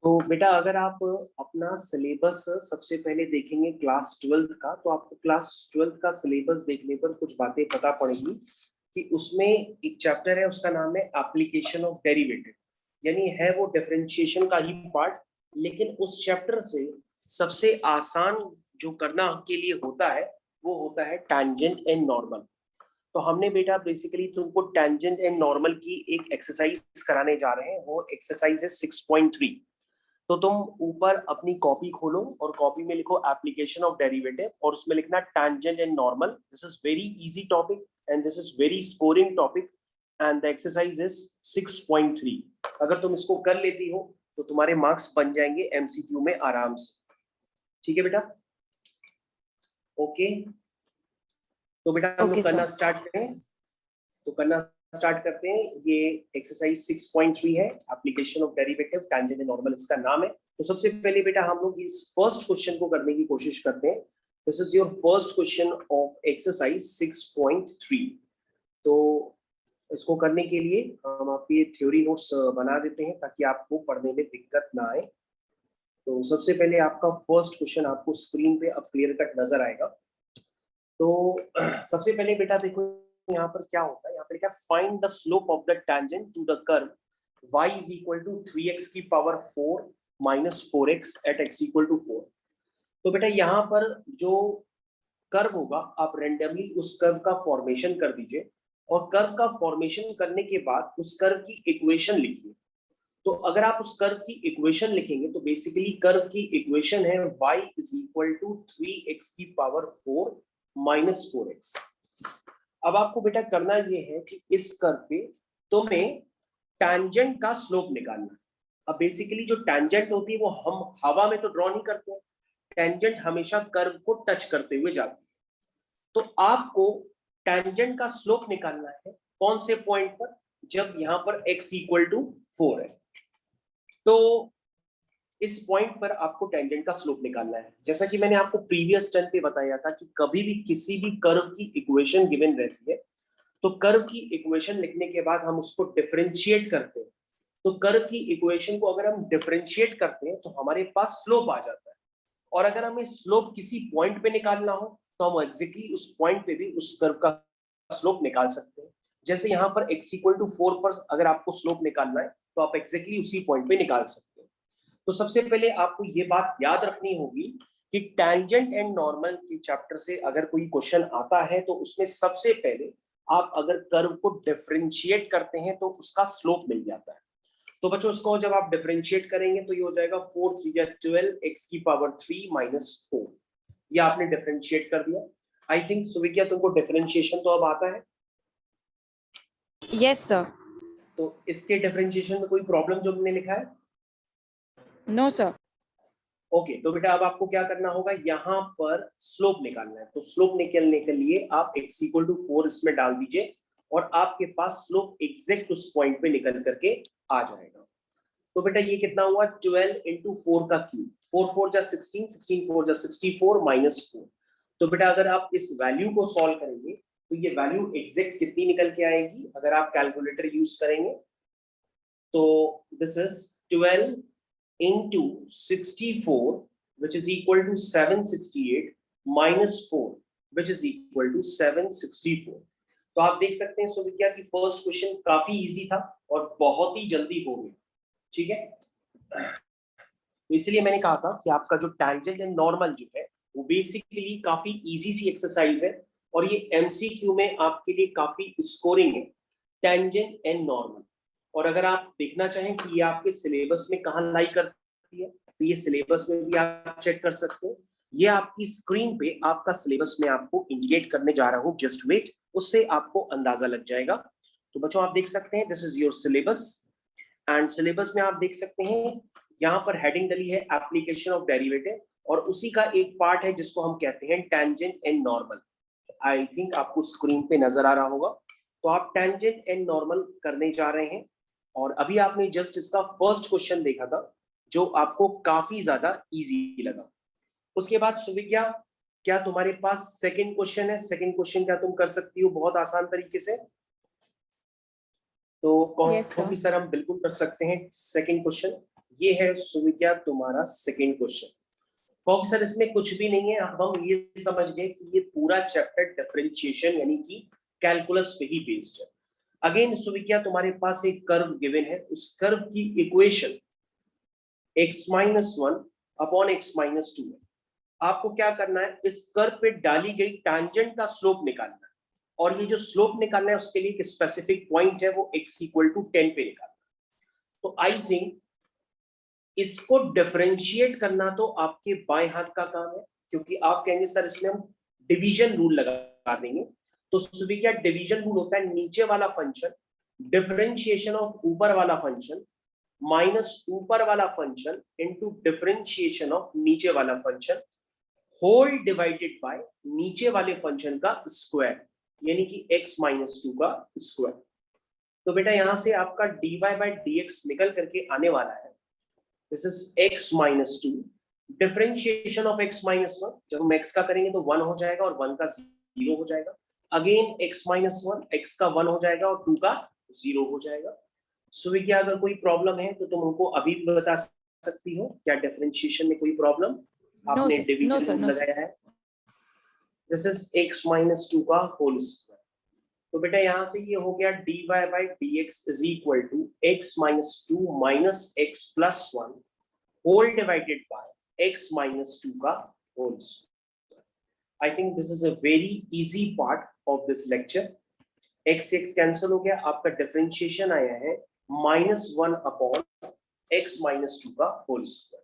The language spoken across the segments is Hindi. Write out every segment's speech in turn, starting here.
तो बेटा अगर आप अपना सिलेबस सबसे पहले देखेंगे क्लास 12th का, तो आपको क्लास 12th का सिलेबस देखने पर कुछ बातें पता पड़ेगी कि उसमें एक चैप्टर है, उसका नाम है एप्लीकेशन ऑफ डेरिवेटिव, यानी है वो डिफरेंशिएशन का ही पार्ट। लेकिन उस चैप्टर से सबसे आसान जो करना के लिए होता है वो होता है टैंजेंट एंड नॉर्मल। तो हमने बेटा बेसिकली तुमको टैंजेंट एंड नॉर्मल की एक एक्सरसाइज कराने जा रहे हैं, वो एक्सरसाइज है 6.3। तो तुम ऊपर अपनी कॉपी खोलो और कॉपी में लिखो एप्लीकेशन ऑफ डेरिवेटिव और उसमें लिखना tangent and normal. This is very easy topic and this is very scoring topic and the exercise is 6.3। अगर तुम इसको कर लेती हो तो तुम्हारे मार्क्स बन जाएंगे एमसीक्यू में आराम से। ठीक है बेटा, ओके। तो बेटा हम लोग करना स्टार्ट करें, तो करना स्टार्ट करते हैं। ये एक्सरसाइज 6.3 है, application of derivative tangent and normal इसका नाम है। तो सबसे पहले बेटा हम लोग इस फर्स्ट क्वेश्चन को करने की कोशिश करते हैं। This is your first question of exercise 6.3। तो इसको करने के लिए हम आपके थ्योरी नोट्स बना देते हैं ताकि आपको पढ़ने में दिक्कत ना आए। तो सबसे पहले आपका फर्स्ट क्वेश्चन आपको स्क्रीन पे अब क्लियर कट नजर आएगा। तो सबसे पहले बेटा देखो यहाँ पर क्या होता है, यहाँ पर लिखा है find the slope of the tangent to the curve y is equal to 3x की power 4 minus 4x at x equal to 4। तो बेटा यहाँ पर जो कर्व होगा आप रेंडमली उस कर्व का फॉर्मेशन कर दीजिए और कर्व का फॉर्मेशन करने के बाद उस कर्व की इक्वेशन लिखिए। तो अगर आप उस कर्व की इक्वेशन लिखेंगे तो बेसिकली कर्व की इक्वेशन है y is equal to 3x की पावर 4 minus 4x। अब आपको बेटा करना ये है कि इस कर्व पे तुम्हें टैंजेंट का स्लोप निकालना है। अब बेसिकली जो टैंजेंट होती है वो हम हवा में तो ड्रॉ नहीं करते हैं, टैंजेंट हमेशा कर्व को टच करते हुए जाती है। तो आपको टैंजेंट का स्लोप निकालना है कौन से पॉइंट पर, जब यहां पर x इक्वल टू 4 है। तो इस पॉइंट पर आपको टेंजेंट का स्लोप निकालना है। जैसा कि मैंने आपको प्रीवियस टर्न पे बताया था कि कभी भी किसी भी कर्व की इक्वेशन गिवन रहती है तो कर्व की इक्वेशन लिखने के बाद हम उसको डिफरेंशिएट करते हैं। तो कर्व की इक्वेशन को अगर हम डिफरेंशिएट करते हैं तो हमारे पास स्लोप आ जाता है, और अगर हमें स्लोप किसी पॉइंट पे निकालना हो तो हम एग्जैक्टली उस पॉइंट पे भी उस कर्व का स्लोप निकाल सकते हैं। जैसे यहाँ पर x इक्वल टू 4 पर अगर आपको स्लोप निकालना है तो आप एग्जैक्टली उसी पॉइंट पे निकाल सकते हैं। तो सबसे पहले आपको ये बात याद रखनी होगी कि टैंजेंट एंड नॉर्मल के चैप्टर से अगर कोई क्वेश्चन आता है तो उसमें सबसे पहले आप अगर कर्व को डिफरेंशिएट करते हैं तो उसका स्लोप मिल जाता है। तो बच्चों उसको जब आप डिफरेंशिएट करेंगे तो ये हो जाएगा 4 3 12 x की पावर 3 minus 4। ये आपने डिफरेंशिएट कर दिया। आई थिंक सुविज्ञा तुमको डिफरेंशिएशन तो अब आता है? Yes sir. तो इसके डिफरेंशिएशन में कोई प्रॉब्लम जो हमने लिखा है? No sir. ओके, तो बेटा अब आपको क्या करना होगा, यहाँ पर स्लोप निकालना है। तो स्लोप निकालने के लिए आप x इक्वल टू 4 इसमें डाल दीजिए और आपके पास स्लोप एग्जैक्ट उस पॉइंट पे निकल करके आ जाएगा। तो बेटा ये कितना हुआ, 12 इंटू 4 का क्यूब, 4 4 जा 16, 16 4 जा 64 माइनस 4। तो बेटा अगर आप इस वैल्यू को सॉल्व करेंगे तो ये वैल्यू एग्जैक्ट कितनी निकल के आएगी अगर आप कैलकुलेटर यूज करेंगे। तो this is 12 into 64 which is equal to 768 minus 4 which is equal to 764। तो आप देख सकते हैं सुविज्ञा की फर्स्ट क्वेश्चन काफी इजी था और बहुत ही जल्दी हो गया। ठीक है, तो इसलिए मैंने कहा था कि आपका जो टैंजेंट एंड नॉर्मल जो है वो बेसिकली काफी इजी सी एक्सरसाइज है और ये एमसीक्यू में आपके लिए काफी स्कोरिंग है, टैंजेंट एंड नॉर्मल। और अगर आप देखना चाहें कि ये आपके सिलेबस में कहाँ लाई करती है तो ये सिलेबस में भी आप चेक कर सकते हैं। ये आपकी स्क्रीन पे आपका सिलेबस में आपको इंडिकेट करने जा रहा हूँ, जस्ट वेट, उससे आपको अंदाजा लग जाएगा। तो बच्चों आप देख सकते हैं this is your syllabus and syllabus में आप देख सकते हैं यहाँ पर हेडिंग डली है एप्लीकेशन ऑफ डेरिवेटिव और उसी का एक पार्ट है जिसको हम कहते हैं tangent and normal. I think आपको स्क्रीन पे नजर आ रहा होगा। तो आप टैंजेंट एंड नॉर्मल करने जा रहे हैं और अभी आपने जस्ट इसका फर्स्ट क्वेश्चन देखा था जो आपको काफी ज्यादा इजी लगा। उसके बाद सुविज्ञा क्या तुम्हारे पास सेकंड क्वेश्चन है? सेकंड क्वेश्चन क्या तुम कर सकती हो बहुत आसान तरीके से? तो कहो कि सर हम बिल्कुल कर सकते हैं सेकंड क्वेश्चन। ये है सुविज्ञा तुम्हारा सेकेंड क्वेश्चन। फोक सर इसमें कुछ भी नहीं है, अब हम ये समझ गए कि ये पूरा चैप्टर डिफरेंशिएशन यानी कि कैलकुलस पे ही बेस्ड है। अगेन सुविज्ञा तुम्हारे पास एक कर्व गिवन है, उस कर्व की इक्वेशन x-1 अपॉन x-2 है। आपको क्या करना है, इस कर्व पे डाली गई टैंजेंट का स्लोप निकालना है, और ये जो स्लोप निकालना है उसके लिए एक स्पेसिफिक पॉइंट है, वो x इक्वल टू 10 पे निकालना है। तो आई थिंक इसको डिफरेंशिएट करना तो आपके बाएं हाथ का काम है, क्योंकि आप कहेंगे सर इसमें हम डिवीजन रूल लगा देंगे। तो सुविज्ञा डिवीजन रूल होता है नीचे वाला फंक्शन डिफरेंशिएशन ऑफ ऊपर वाला फंक्शन माइनस ऊपर वाला फंक्शन इनटू डिफरेंशिएशन ऑफ नीचे वाला फंक्शन होल डिवाइडेड बाय नीचे वाले फंक्शन का स्क्वायर, यानी कि x-2 का स्क्वायर। तो बेटा यहां से आपका dy बाय dx निकल करके आने वाला है, this is x-2 differentiation of x-1। जब हम x का करेंगे तो 1 हो जाएगा और 1 का 0 हो जाएगा, अगेन x-1 x का 1 हो जाएगा और 2 का 0 हो जाएगा। सुविज्ञा अगर कोई प्रॉब्लम है तो तुम हमको अभी भी बता सकती हो, क्या डिफरेंशिएशन में कोई प्रॉब्लम? आपने डिवीजन रूल लगाया है, दिस इज x-2 का होल स्क्वायर। तो बेटा यहां से ये हो गया dy by dx is equal to x-2 minus x plus 1 whole divided by x-2 का whole square. I think this is a very easy part of this lecture. x cancel हो गया, आपका डिफरेंशिएशन आया है -1 अपॉन x-2 का होल स्क्वायर।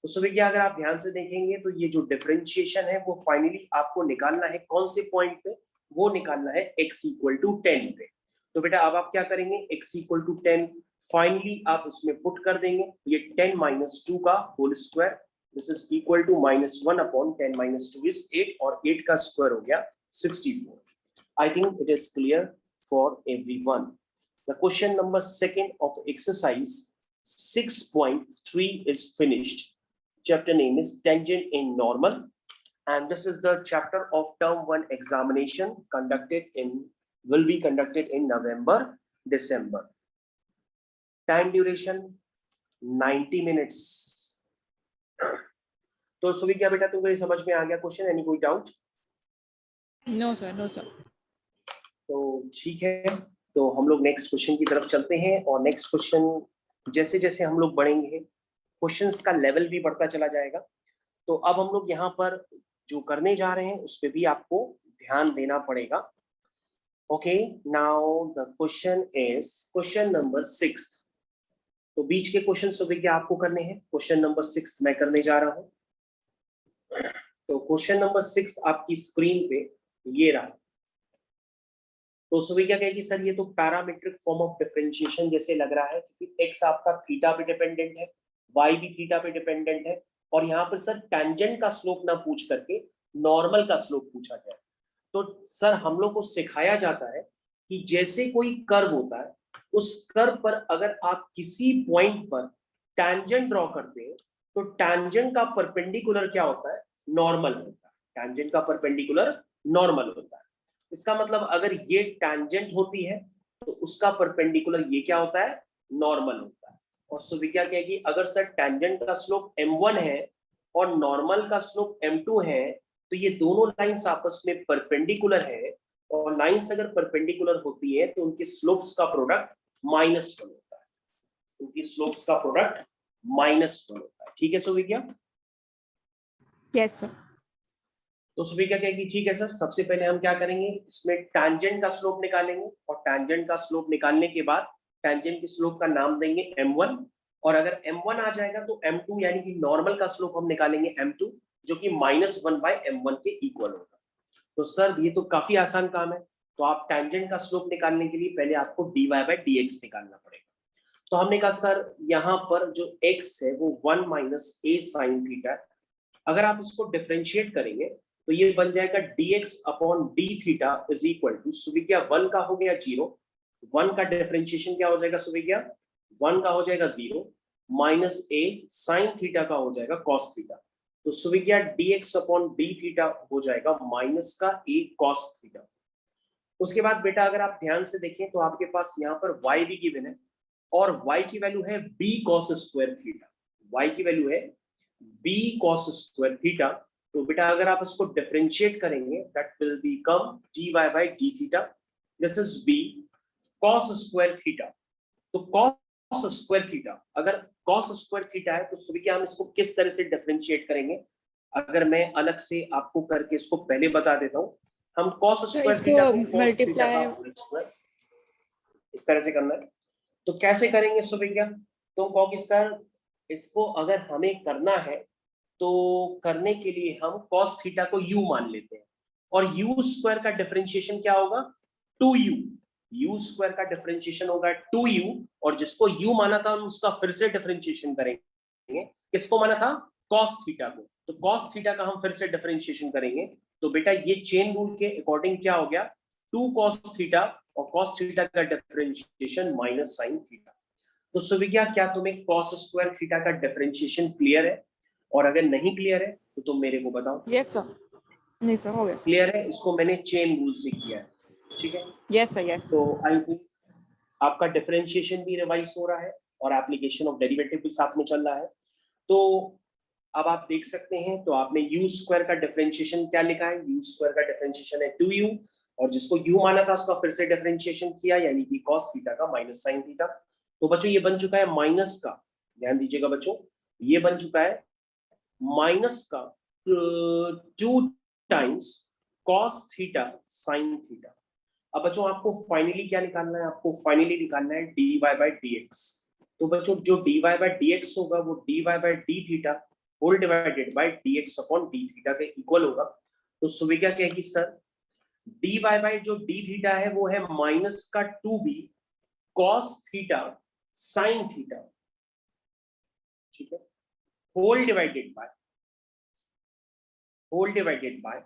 तो सुविज्ञा अगर आप ध्यान से देखेंगे तो ये जो डिफरेंशिएशन है वो फाइनली आपको निकालना है कौन से पॉइंट पे, वो निकालना है x इक्वल टू 10 पे। तो बेटा अब आप क्या करेंगे, x इक्वल टू 10 फाइनली आप उसमें पुट कर देंगे, ये 10 माइनस 2 का whole square, this is equal to -1 upon 10 minus 2 is 8, और 8 का स्क्वायर हो गया 64। I think it is clear for everyone. The question number 2 of exercise 6.3 is finished. Chapter name is Tangent in Normal, and this is the chapter of term 1 examination will be conducted in November, December. Time duration 90 minutes. तो सुविज्ञा बेटा तुमको ये समझ में आ गया क्वेश्चन, एनी कोई doubt? No sir, no sir. तो ठीक है, तो हम लोग नेक्स्ट क्वेश्चन की तरफ चलते हैं, और नेक्स्ट क्वेश्चन जैसे जैसे हम लोग बढ़ेंगे क्वेश्चंस का लेवल भी बढ़ता चला जाएगा। तो अब हम लोग यहाँ पर जो करने जा रहे हैं उस पर भी आपको ध्यान देना पड़ेगा। Okay, now the question is question number 6। तो बीच के क्वेश्चन सुविज्ञा आपको करने हैं, क्वेश्चन नंबर 6 मैं करने जा रहा हूँ। तो क्वेश्चन नंबर 6 आपकी स्क्रीन पे ये रहा। तो सुविज्ञा कहेगी सर ये तो पैरामीट्रिक फॉर्म ऑफ डिफरेंशिएशन जैसे लग रहा है, क्योंकि x आपका थीटा पे डिपेंडेंट है, y भी थीटा पे डिपेंडेंट है, और यहाँ पर सर टैंजेंट का स्लोप ना पूछ करके नॉर्मल का स्लोप पूछा जाए। तो सर हम लोग को सिखाया जाता है कि जैसे कोई कर्व होता है, उस कर्व पर अगर आप किसी पॉइंट पर टैंजेंट ड्रॉ करते हैं तो टैंजेंट का परपेंडिकुलर क्या होता है, नॉर्मल होता है। टैंजेंट का परपेंडिकुलर नॉर्मल होता है। इसका मतलब अगर ये टैंजेंट होती है तो उसका परपेंडिकुलर ये क्या होता है, नॉर्मल होता है। और सुविज्ञा कहेगी अगर सर टैंजेंट का स्लोप m1 है और नॉर्मल का स्लोप m2 है, तो ये दोनों लाइंस आपस में परपेंडिकुलर है, और लाइंस अगर परपेंडिकुलर होती है तो उनके स्लोप्स का प्रोडक्ट -1 होता है, उनकी स्लोप्स का प्रोडक्ट -1 होता है। ठीक है सुविज्ञा? Yes sir. तो सुविज्ञा कहेगी ठीक है सर, सबसे पहले हम क्या करेंगे, इसमें टैंजेंट का स्लोप निकालेंगे, और टैंजेंट का स्लोप निकालने के बाद टैंजेंट के स्लोप का नाम देंगे m1, और अगर m1 आ जाएगा तो m2 यानी कि नॉर्मल का स्लोप हम निकालेंगे m2, जो कि -1/m1 के इक्वल होगा। तो सर ये तो काफी आसान काम है, तो आप टैंजेंट का स्लोप निकालने के लिए पहले आपको dy बाय dx निकालना पड़ेगा। तो हमने कहा सर यहाँ पर जो x है वो 1 माइनस a साइन थीटा है, अगर आप इसको डिफरेंशिएट करेंगे तो ये बन जाएगा dx upon d theta is equal to, Suvigya 1 का हो गया 0, 1 का डिफरेंशिएशन क्या हो जाएगा सुविज्ञा, 1 का हो जाएगा 0, माइनस a साइन थीटा का हो जाएगा cos थीटा। तो सुविज्ञा dx अपॉन d थीटा हो जाएगा माइनस का a cos थीटा। उसके बाद बेटा अगर आप ध्यान से देखें तो आपके पास यहाँ पर y भी गिवन है, और y की वैल्यू है b cos square theta, y की वैल्यू है b cos स्क्वायर थीटा। तो बेटा अगर आप इसको डिफरेंशिएट करेंगे that will become dy by d theta, this is b cos square theta. तो cos स्क्वायर थीटा, अगर cos स्क्वायर थीटा है तो सुबह हम इसको किस तरह से डिफरेंशिएट करेंगे, अगर मैं अलग से आपको करके इसको पहले बता देता हूं। हम cos तो स्क्वायर इसको थीटा को cos थीटा का मल्टीप्लाई होल स्क्वायर इस तरह से करना है। तो कैसे करेंगे सुबह? तो कहोगे सर इसको अगर हमें करना है तो करने के लिए हम cos थीटा को u मान लेते हैं, और u स्क्वायर का डिफरेंशिएशन क्या होगा 2u, u स्क्वायर का डिफरेंशिएशन होगा 2u, और जिसको u माना था हम उसका फिर से डिफरेंशिएशन करेंगे। किसको माना था? cos थीटा को। तो cos थीटा का हम फिर से डिफरेंशिएशन करेंगे। तो बेटा ये चेन रूल के अकॉर्डिंग क्या हो गया, 2 cos थीटा और cos थीटा का डिफरेंशिएशन माइनस sin थीटा। तो सुविज्ञा क्या तुम्हें cos स्क्वायर थीटा का डिफरेंशिएशन क्लियर है? और अगर नहीं क्लियर है तो तुम मेरे को बताओ। Yes sir. नहीं सर, हो गया सर। क्लियर है? इसको मैंने चेन रूल से किया है, ठीक है। Yes sir, yes. तो आई थिंक आपका डिफरेंशिएशन भी रिवाइज हो रहा है और एप्लीकेशन ऑफ डेरिवेटिव भी साथ में चल रहा है। तो अब आप देख सकते हैं, तो आपने u स्क्वायर का डिफरेंशिएशन क्या लिखा है, u स्क्वायर का डिफरेंशिएशन है 2u, और जिसको u माना था उसका फिर से डिफरेंशिएशन किया, यानी कि cos थीटा का माइनस sin थीटा। तो बच्चों ये बन चुका है माइनस का, ध्यान दीजिएगा बच्चों, ये बन चुका है माइनस का 2 times cos theta sin theta. अब बच्चों आपको फाइनली क्या निकालना है, आपको फाइनली निकालना है dy by dx। तो बच्चों जो dy by dx होगा वो dy by d theta whole divided by dx upon d theta के इक्वल होगा। तो सुविज्ञा कहेगी सर dy by जो d थीटा है वो है माइनस का 2b cos theta sin theta, ठीक है, whole divided by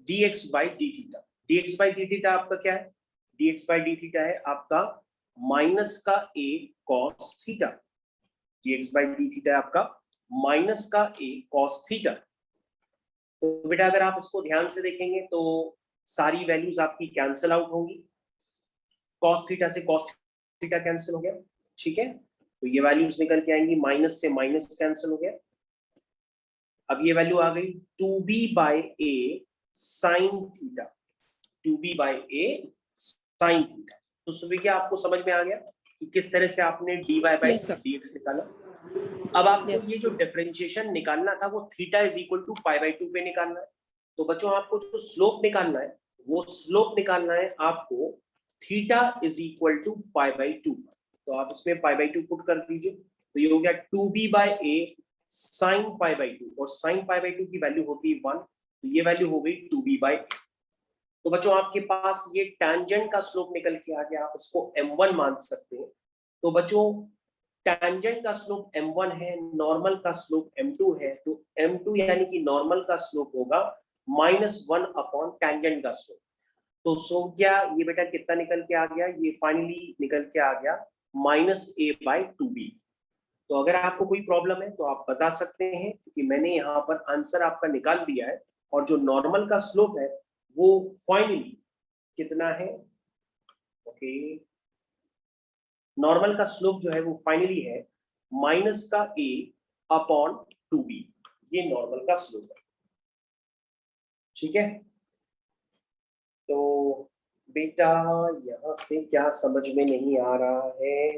dx by d theta. dx by d theta आपका क्या है, dx by d थीटा है आपका माइनस का a cos theta, dx by d theta है आपका माइनस का a cos थीटा। तो बेटा अगर आप इसको ध्यान से देखेंगे तो सारी वैल्यूज आपकी कैंसिल आउट होंगी, cos थीटा से cos थीटा कैंसिल हो गया, ठीक है। तो ये वैल्यूज निकल के आएंगी, माइनस से माइनस कैंसिल हो गया। अब ये वैल्यू आ गई 2b by a sin theta, 2b by a sin theta. तो सुविज्ञा आपको समझ में आ गया कि किस तरह से आपने dy by Yes, sir. dx निकाला। अब आपको Yes. ये जो डिफरेंशिएशन निकालना था वो theta is equal to pi by 2 पे निकालना है। तो बच्चों आपको जो स्लोप निकालना है वो स्लोप निकालना है आपको theta is equal to pi by 2। तो आप इसमें पाई बाई 2 पुट कर दीजिए, तो ये हो गया 2b by a sin pi by 2, और sin पाई बाई 2 की वैल्यू होती है 1, तो ये वैल्यू हो गई 2b by a। तो बच्चों आपके पास ये टैंजेंट का स्लोप निकल के आ गया, आप इसको m1 मान सकते हैं। तो बच्चों टैंजेंट का स्लोप m1 है, नॉर्मल का स्लोप m2 है, तो m2 यानी कि नॉर्मल का स्लोप होगा -1 अपॉन टैंजेंट का स्लोप। तो सो क्या ये बेटा कितना निकल के आ गया, ये फाइनली निकल के आ गया -a/2b। तो अगर आपको कोई प्रॉब्लम है तो आप बता सकते हैं, क्योंकि मैंने यहाँ पर आंसर आपका निकाल दिया है, और जो नॉर्मल का स्लोप है वो फाइनली कितना है, ओके, नॉर्मल का स्लोप जो है वो फाइनली है माइनस का a अपॉन 2b, ये नॉर्मल का स्लोप है, ठीक है। तो बेटा यहां से क्या समझ में नहीं आ रहा है,